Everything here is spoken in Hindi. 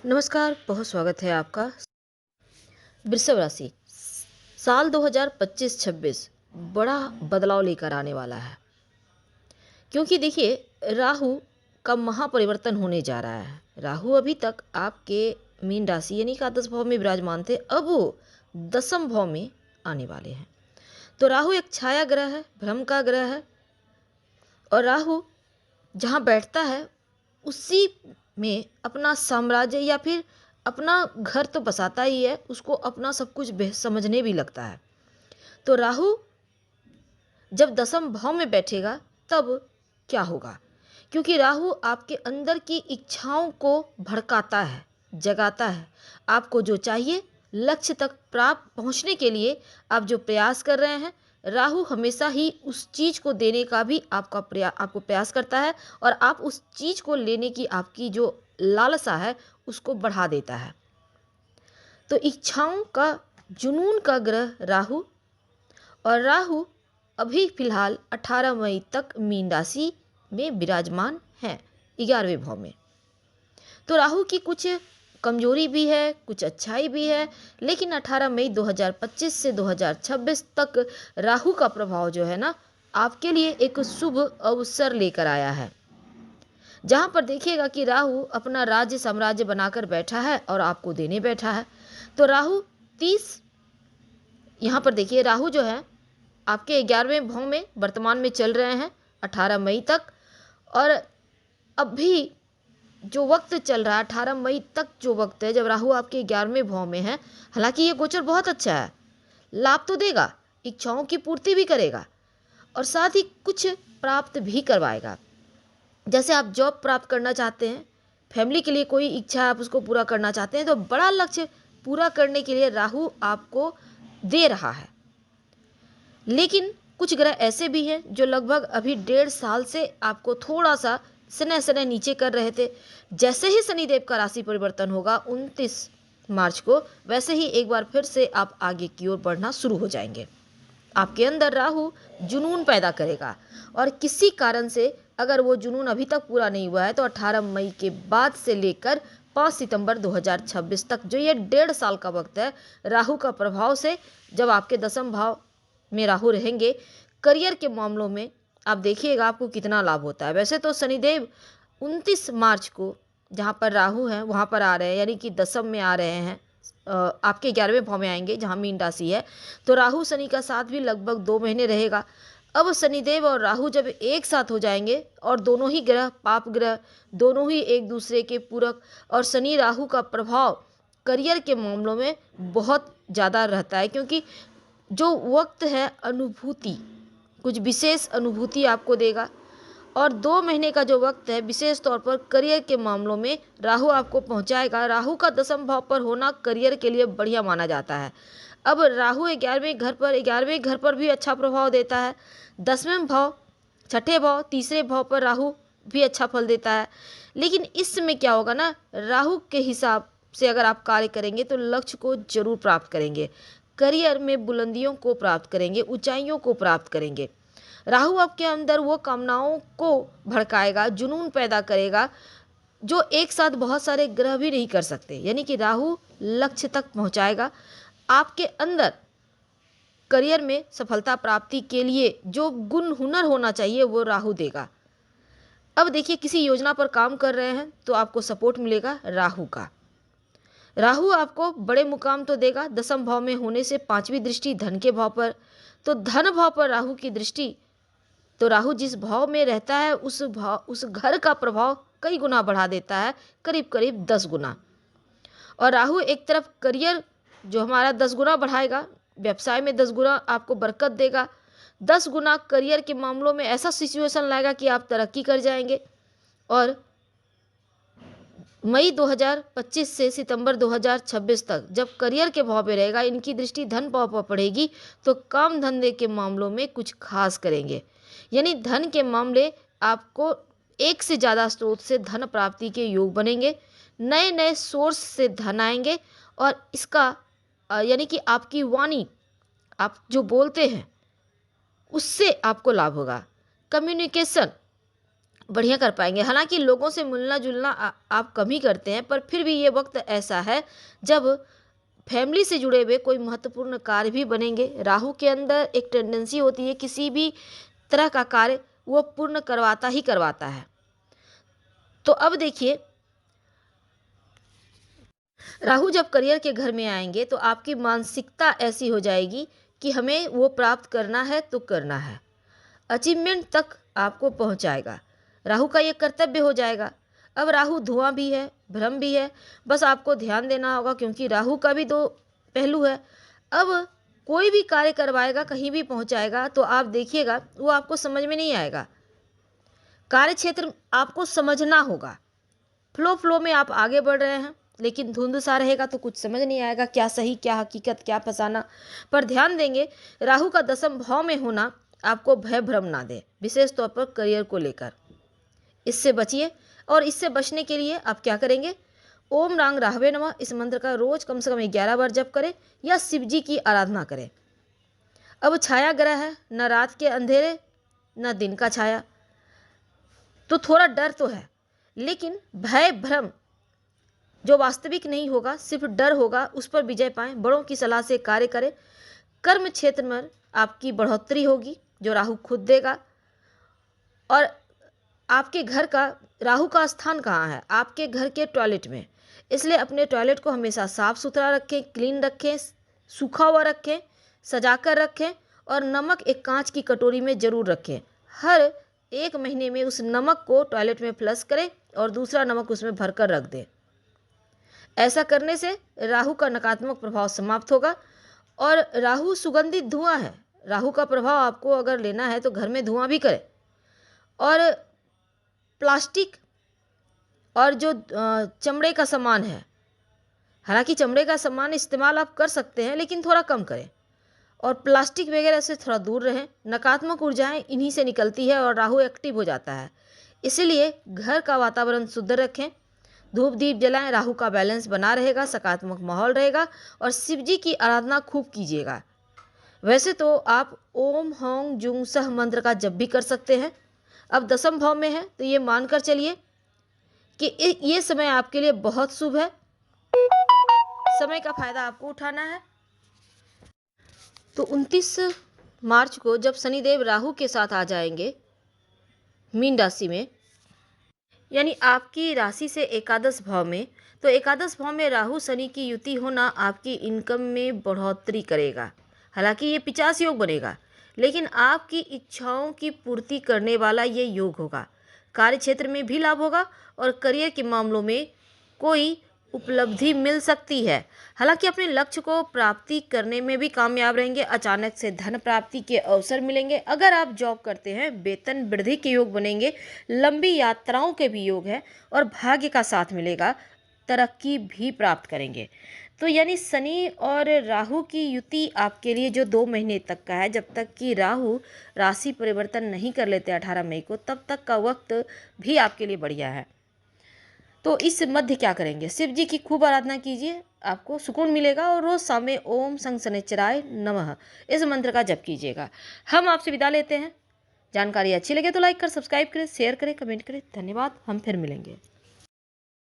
नमस्कार, बहुत स्वागत है आपका। वृषभ राशि साल 2025-26 बड़ा बदलाव लेकर आने वाला है, क्योंकि देखिए राहु का महापरिवर्तन होने जा रहा है। राहु अभी तक आपके मीन राशि यानी एकादश भाव में विराजमान थे, अब वो दसम भाव में आने वाले हैं। तो राहु एक छाया ग्रह है, भ्रम का ग्रह है, और राहु जहाँ बैठता है उसी में अपना साम्राज्य या फिर अपना घर तो बसाता ही है, उसको अपना सब कुछ समझने भी लगता है। तो राहु जब दसम भाव में बैठेगा तब क्या होगा, क्योंकि राहु आपके अंदर की इच्छाओं को भड़काता है, जगाता है। आपको जो चाहिए लक्ष्य तक प्राप्त पहुंचने के लिए आप जो प्रयास कर रहे हैं, राहु हमेशा ही उस चीज़ को देने का भी आपको प्रयास करता है, और आप उस चीज़ को लेने की आपकी जो लालसा है उसको बढ़ा देता है। तो इच्छाओं का, जुनून का ग्रह राहु, और राहु अभी फिलहाल 18 मई तक मीन राशि में विराजमान है, 11वें भाव में। तो राहु की कुछ कमजोरी भी है, कुछ अच्छाई भी है, लेकिन 18 मई 2025 से 2026 तक राहु का प्रभाव जो है ना, आपके लिए एक शुभ अवसर लेकर आया है, जहां पर देखिएगा कि राहु अपना राज्य साम्राज्य बनाकर बैठा है और आपको देने बैठा है। तो राहु 30, यहाँ पर देखिए राहु जो है आपके 11वें भाव में वर्तमान में चल रहे हैं 18 मई तक, और अभी जो वक्त चल रहा है 18 मई तक जो वक्त है जब राहु आपके 11वें भाव में है, हालांकि ये गोचर बहुत अच्छा है, लाभ तो देगा, इच्छाओं की पूर्ति भी करेगा और साथ ही कुछ प्राप्त भी करवाएगा। जैसे आप जॉब प्राप्त करना चाहते हैं, फैमिली के लिए कोई इच्छा आप उसको पूरा करना चाहते हैं, तो बड़ा लक्ष्य पूरा करने के लिए राहु आपको दे रहा है। लेकिन कुछ ग्रह ऐसे भी हैं जो लगभग अभी 1.5 साल से आपको थोड़ा सा सने सने नीचे कर रहे थे। जैसे ही शनिदेव का राशि परिवर्तन होगा 29 मार्च को, वैसे ही एक बार फिर से आप आगे की ओर बढ़ना शुरू हो जाएंगे। आपके अंदर राहु जुनून पैदा करेगा, और किसी कारण से अगर वो जुनून अभी तक पूरा नहीं हुआ है तो 18 मई के बाद से लेकर 5 सितंबर 2026 तक जो ये 1.5 साल का वक्त है, राहु का प्रभाव से जब आपके दसम भाव में राहु रहेंगे, करियर के मामलों में आप देखिएगा आपको कितना लाभ होता है। वैसे तो शनिदेव 29 मार्च को जहाँ पर राहु हैं वहाँ पर आ रहे हैं, यानी कि दसम में आ रहे हैं, आपके 11वें भाव में आएंगे जहाँ मीन राशि है। तो राहु शनि का साथ भी लगभग 2 महीने रहेगा। अब शनिदेव और राहु जब एक साथ हो जाएंगे, और दोनों ही ग्रह पाप ग्रह, दोनों ही एक दूसरे के पूरक, और शनि राहु का प्रभाव करियर के मामलों में बहुत ज़्यादा रहता है, क्योंकि जो वक्त है अनुभूति, कुछ विशेष अनुभूति आपको देगा। और 2 महीने का जो वक्त है विशेष तौर पर करियर के मामलों में राहु आपको पहुंचाएगा। राहु का दसम भाव पर होना करियर के लिए बढ़िया माना जाता है। अब राहु 11वें घर पर भी अच्छा प्रभाव देता है। 10वें भाव, छठे भाव, तीसरे भाव पर राहु भी अच्छा फल देता है। लेकिन इसमें क्या होगा ना, राहु के हिसाब से अगर आप कार्य करेंगे तो लक्ष्य को जरूर प्राप्त करेंगे, करियर में बुलंदियों को प्राप्त करेंगे, ऊंचाइयों को प्राप्त करेंगे। राहु आपके अंदर वो कामनाओं को भड़काएगा, जुनून पैदा करेगा, जो एक साथ बहुत सारे ग्रह भी नहीं कर सकते। यानी कि राहु लक्ष्य तक पहुंचाएगा। आपके अंदर करियर में सफलता प्राप्ति के लिए जो गुण हुनर होना चाहिए वो राहु देगा। अब देखिए किसी योजना पर काम कर रहे हैं तो आपको सपोर्ट मिलेगा राहु का। राहु आपको बड़े मुकाम तो देगा, दसम भाव में होने से 5वीं दृष्टि धन के भाव पर, तो धन भाव पर राहु की दृष्टि, तो राहु जिस भाव में रहता है उस घर का प्रभाव कई गुना बढ़ा देता है, करीब करीब 10 गुना। और राहु एक तरफ करियर जो हमारा 10 गुना बढ़ाएगा, व्यवसाय में 10 गुना आपको बरकत देगा, 10 गुना करियर के मामलों में ऐसा सिचुएशन लाएगा कि आप तरक्की कर जाएंगे। और मई 2025 से सितंबर 2026 तक जब करियर के भाव में रहेगा, इनकी दृष्टि धन भाव पर पड़ेगी, तो काम धंधे के मामलों में कुछ खास करेंगे। यानी धन के मामले आपको एक से ज़्यादा स्रोत से धन प्राप्ति के योग बनेंगे, नए नए सोर्स से धन आएंगे, और इसका यानी कि आपकी वाणी, आप जो बोलते हैं उससे आपको लाभ होगा। कम्युनिकेशन, बढ़िया कर पाएंगे। हालांकि लोगों से मिलना जुलना आप कम ही करते हैं, पर फिर भी ये वक्त ऐसा है जब फैमिली से जुड़े हुए कोई महत्वपूर्ण कार्य भी बनेंगे। राहु के अंदर एक टेंडेंसी होती है किसी भी तरह का कार्य वो पूर्ण करवाता ही करवाता है। तो अब देखिए, राहु जब करियर के घर में आएंगे तो आपकी मानसिकता ऐसी हो जाएगी कि हमें वो प्राप्त करना है तो करना है, अचीवमेंट तक आपको पहुंचाएगा। राहु का ये कर्तव्य हो जाएगा। अब राहु धुआं भी है, भ्रम भी है, बस आपको ध्यान देना होगा, क्योंकि राहु का भी दो पहलू है। अब कोई भी कार्य करवाएगा, कहीं भी पहुंचाएगा, तो आप देखिएगा वो आपको समझ में नहीं आएगा। कार्य क्षेत्र आपको समझना होगा। फ्लो में आप आगे बढ़ रहे हैं, लेकिन धुंध सा रहेगा तो कुछ समझ नहीं आएगा, क्या सही क्या हकीकत क्या फसाना। पर ध्यान देंगे, राहु का दसम भाव में होना आपको भय भ्रम ना दे, विशेष तौर पर करियर को लेकर। इससे बचिए, और इससे बचने के लिए आप क्या करेंगे, ओम रांग राहवे नमः इस मंत्र का रोज कम से कम 11 बार जप करें या शिव जी की आराधना करें। अब छाया ग्रह है, न रात के अंधेरे न दिन का छाया, तो थोड़ा डर तो है, लेकिन भय भ्रम जो वास्तविक नहीं होगा, सिर्फ डर होगा, उस पर विजय पाएं। बड़ों की सलाह से कार्य करें। कर्म क्षेत्र में आपकी बढ़ोतरी होगी जो राहु खुद देगा। और आपके घर का, राहु का स्थान कहाँ है, आपके घर के टॉयलेट में, इसलिए अपने टॉयलेट को हमेशा साफ सुथरा रखें, क्लीन रखें, सूखा हुआ रखें, सजा कर रखें, और नमक एक कांच की कटोरी में ज़रूर रखें। हर 1 महीने में उस नमक को टॉयलेट में फ्लश करें और दूसरा नमक उसमें भरकर रख दें। ऐसा करने से राहु का नकारात्मक प्रभाव समाप्त होगा। और राहु सुगंधित धुआं है, राहु का प्रभाव आपको अगर लेना है तो घर में धुआं भी करें। और प्लास्टिक और जो चमड़े का सामान है, हालांकि चमड़े का सामान इस्तेमाल आप कर सकते हैं, लेकिन थोड़ा कम करें, और प्लास्टिक वगैरह से थोड़ा दूर रहें। नकारात्मक ऊर्जाएं इन्हीं से निकलती है और राहु एक्टिव हो जाता है। इसीलिए घर का वातावरण शुद्ध रखें, धूप दीप जलाएं, राहु का बैलेंस बना रहेगा, सकारात्मक माहौल रहेगा। और शिव जी की आराधना खूब कीजिएगा। वैसे तो आप ओम होंग जुंग सह मंत्र का जप भी कर सकते हैं। अब दसम भाव में है तो ये मानकर चलिए कि ये समय आपके लिए बहुत शुभ है। समय का फायदा आपको उठाना है। तो 29 मार्च को जब शनिदेव राहु के साथ आ जाएंगे मीन राशि में, यानी आपकी राशि से एकादश भाव में, तो एकादश भाव में राहु शनि की युति होना आपकी इनकम में बढ़ोतरी करेगा। हालांकि ये 50 योग बनेगा, लेकिन आपकी इच्छाओं की पूर्ति करने वाला ये योग होगा। कार्य क्षेत्र में भी लाभ होगा और करियर के मामलों में कोई उपलब्धि मिल सकती है। हालांकि अपने लक्ष्य को प्राप्ति करने में भी कामयाब रहेंगे। अचानक से धन प्राप्ति के अवसर मिलेंगे। अगर आप जॉब करते हैं, वेतन वृद्धि के योग बनेंगे। लंबी यात्राओं के भी योग है और भाग्य का साथ मिलेगा। तरक्की भी प्राप्त करेंगे। तो यानी शनि और राहु की युति आपके लिए जो 2 महीने तक का है, जब तक कि राहु राशि परिवर्तन नहीं कर लेते 18 मई को, तब तक का वक्त भी आपके लिए बढ़िया है। तो इस मध्य क्या करेंगे, शिव जी की खूब आराधना कीजिए, आपको सुकून मिलेगा। और रोज शाम में ओम संग शनिश्चराय नमः इस मंत्र का जप कीजिएगा। हम आपसे विदा लेते हैं। जानकारी अच्छी लगे तो लाइक कर, सब्सक्राइब करें, शेयर करें, कमेंट करें। धन्यवाद। हम फिर मिलेंगे।